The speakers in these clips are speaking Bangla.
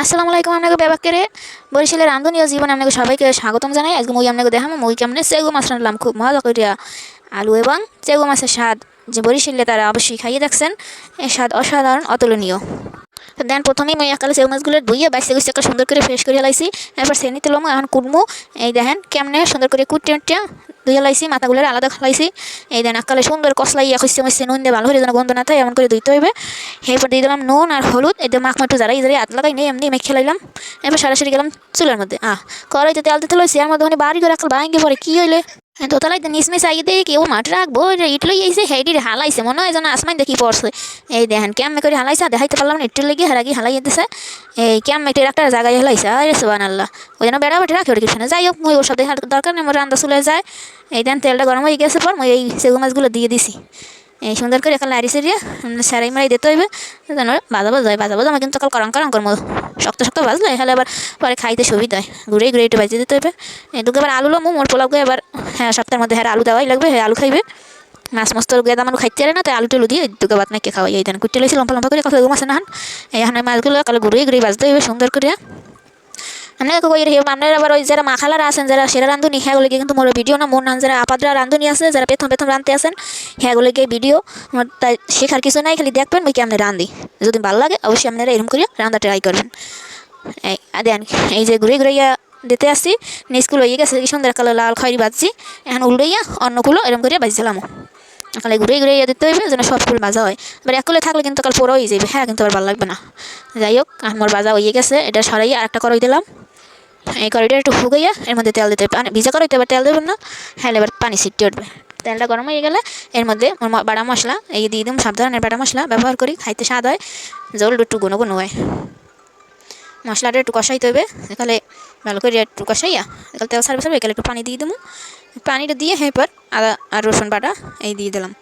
আসসালামু আলাইকুম আপনাকে ব্যাপারে বরিশালের রান্ধনীয় জীবনে আপনাকে সবাইকে স্বাগতম জানাই। আজকে মুই আপনাকে দেখাবো মুই কেমনে চেগু মাছ রান্নলাম খুব মজা করিয়া। আলু এবং চেগু মাছের স্বাদ যে বরিশালে তারা অবশ্যই খাইয়ে দেখছেন, এর স্বাদ অসাধারণ অতুলনীয়। তো দেন প্রথমেই মই একালে চেউ মাছগুলো ধুইয়ে বাইসে গুছিয়ে একটা সুন্দর করে ফ্রেশ করে লাইছি। এরপর সেনি তুলমো এখন কুটমো। এই দেখেন কেমনে সুন্দর করে কুটে উটে ধুয়ে লাইছি, মাথাগুলো আলাদা খাইছি। এই দেন একালে সুন্দর কষলাইয়া খুঁজতে মুছতে নুন দিয়ে ভালো করে যেন গন্ধ না থাকে এমন করে ধুইতে হইবে। এরপর দিয়ে দিলাম নুন আর হলুদ, এদের মাখ একটু যারা ইজারে হাত লাগাই নেই এমনি মেখে লাইলাম। এরপর সরাসরি গেলাম চুলের মধ্যে। কড়াইতে তেল দিতে লইছি, এর মধ্যে বাড়ি করে একাল ভাঙে পরে কি হইলে দোতলাইতে নিচমিস আগে দিয়ে কেউ মাঠ রাখবো ইট লই আইসে হেডি হালাইছে মনে হয় যেন আসমাইন দেখি পড়ছে। এই দেখেন কেমন করে হালাইছে দেখাইতে পারলাম না, একটু লেগে হারাগি হালাই দিতেছে। এই কেমন একটু একটা জায়গায় হালাইছে আর সোবান আল্লাহ, ওই জন্য বেড়া বেটি রাখি ওর কিছু না। যাই হোক মই ওসব দেখার দরকার নেই, আমার রান্না চলে যায়। এই দেন তেলটা গরম হয়ে গেছে পর মই এই সেগু মাছগুলো দিয়ে দিছি। এই সুন্দর করে এখন লাড়ি সেরিয়ে সেরাই মারাই দিতে হইবে যেন বাজাবো যায়। বাজাবো আমার কিন্তু কাল করং করং করবো, শক্ত শক্ত ভাজলে হলে আবার পরে খাইতে সুবিধা হয়। ঘুরে ঘুরে একটু বাজিয়ে দিতে হইবে। দুটো এবার আলু লমু মোর পোলাও এবার হ্যাঁ সপ্তাহের মধ্যে হ্যাঁ আলু দেওয়াই লাগবে, হ্যাঁ আলু খাইবে। মাছ মস্ত গেদা মানুষ খাইতে পারে না, তাই আলু টুলু দিয়ে দুটো বাত নাকি খাওয়াই। এই দেন কুটে লইছি লম্পা লম্পা করে কথা মাছে না। এখানে মাছগুলো কালে ঘুরে ঘুরে বাজতে হইবে সুন্দর করে। আপনাকে কই রে আপনারা আবার ওই যারা মাখালারা আছেন, যারা সেরা রান্ধুনি, হ্যাঁগুলিকে কিন্তু মোর ভিডিও না মোর নাম যারা আপাদরা রান্ধুনি আছে, যারা প্রথম প্রথম রাঁধতে আছেন হ্যাঁগুলিকে ভিডিও তাই শেখার কিছু নাই, খালি দেখবেন ওই কেমনে রাঁধি। যদি ভালো লাগে অবশ্যই আপনারা এরকম করে রান্না ট্রাই করবেন। এই দেন এই যে ঘুরে ঘুরাইয়া দিতে আসছি, নিচকুলো হয়ে গেছে কি সুন্দর কালো লাল খয়েরি বাজছি। এখন উল্টাইয়া অন্যগুলো এরকম করে বাজছিলাম। কালে ঘুরে ঘুরে দিতে হইবে যেন সব ফুল ভাজা হয়। এবার একলে থাকলে কিন্তু কাল পোড়া হয়ে যাবে, হ্যাঁ কিন্তু আবার ভালো লাগবে না। যাই হোক আমার ভাজা হয়ে গেছে, এটা সরাইয়া আর একটা কড়াই দিলাম। এই কড়াইটা একটু ফুগাইয়া এর মধ্যে তেল দিতে হবে, ভিজা কড়াইতে এবার তেল দেবেন না, হ্যাঁ এবার পানি ছিটতে উঠবে। তেলটা গরম হয়ে গেলে এর মধ্যে বাটা মশলা এই দিয়ে দিলাম, সব ধরনের বাটা মশলা ব্যবহার করি, খাইতে স্বাদ হয়, জল একটু গুনো গুনো হয়। মশলাটা একটু কষাইতে হবে, এখানে ভালো করে একটু কষাইয়া এখানে তেল সারবে সারবে এখানে একটু পানি দিয়ে দেবো। পানিটা দিয়ে এরপর আদা আর রসুন বাটা এই দিয়ে দিলাম।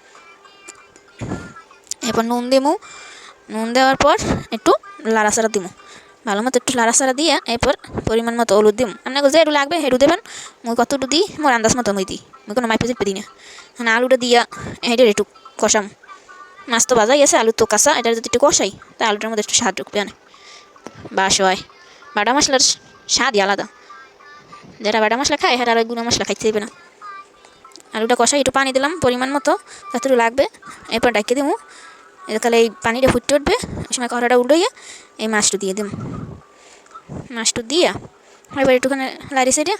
এরপর নুন দেবো, নুন দেওয়ার পর একটু লাড়াচাড়া দিব, ভালো মতো একটু লাড়াচাড়া দিয়ে এরপর পরিমাণ মতো হলুদ দিব। আপনাকে যে একটু লাগবে হেঁটু দেবেন, মুই কতটু দিই মোর আন্দাজ মতো মুই দিই, মুই কোনো মাইপে চিপে দিই না। মানে আলুটা দিয়া হেঁটে একটু কষাম, মাছ তো ভাজাই আছে, আলু তো কাঁচা, এটা যদি একটু কষাই তা আলুটার মধ্যে একটু স্বাদ ঢুকবে না। বাস হয় বাটা মশলার স্বাদই আলাদা, যারা বাটা মশলা খায় হ্যাঁ আর গুঁড়ো মশলা খাইতে দেবে না। আলুটা কষাই একটু পানি দিলাম পরিমাণ মতো যতটুকু লাগবে, এরপর ডাকিয়ে দেবো। এরকালে এই পানিটা ফুটতে উঠবে, ওই সময় কড়াটা উল্টাইয়া এই মাছটা দিয়ে দেব। মাছটা দিয়া এবার একটুখানি লাড়ি সাইডে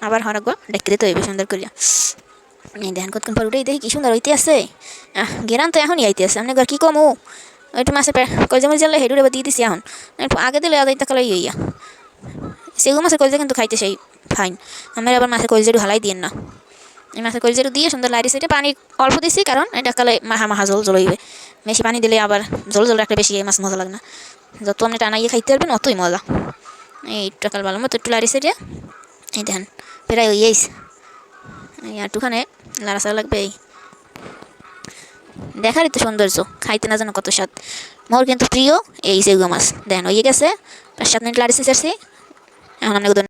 আবার হরাকবার ডেকে দিতে হইবে সুন্দর করিয়া। দেখেন কতক্ষণ পর উঠেই দেখি কি সুন্দর হইতে আছে, গেরান তো এখনই আইতে আছে। আপনি কী কমু একটু মাছের কলজামুড়ি জানলে হেঁটু এবার দিয়ে দিছি, এখন একটু আগে দিলে আগে তাকালে ইয়া সেগুলো মাছের কলজা কিন্তু খাইতে সেই ফাইন। আমরা আবার মাছের কলজাটু হালাই দিয়েন না, এই মাছের কলজাটু দিয়ে সুন্দর লাড়ি সাইডে পানি অল্প দিছি, কারণ এটা কালে মাহা মাহা জল জল হইবে। বেশি পানি দিলে আবার জল জল রাখলে বেশি এই মাছ মজা লাগে না, যত আপনি টানাইয়ে খাইতে পারবেন অতই মজা। এই টাকাল ভালো মতো একটু লাড়ি সাইডে এই দেখেন প্রায় হয়ে যাইস, এই একটুখানে লাড়াচাড়া লাগবে। এই দেখারই তো সৌন্দর্য, খাইতে না জানো কত স্বাদ। মোর কিন্তু প্রিয় এই সেগুলো মাছ। দেখেন হয়ে গেছে 5-7 মিনিট লাড়ি চাচ্ছি, এখন আপনাকে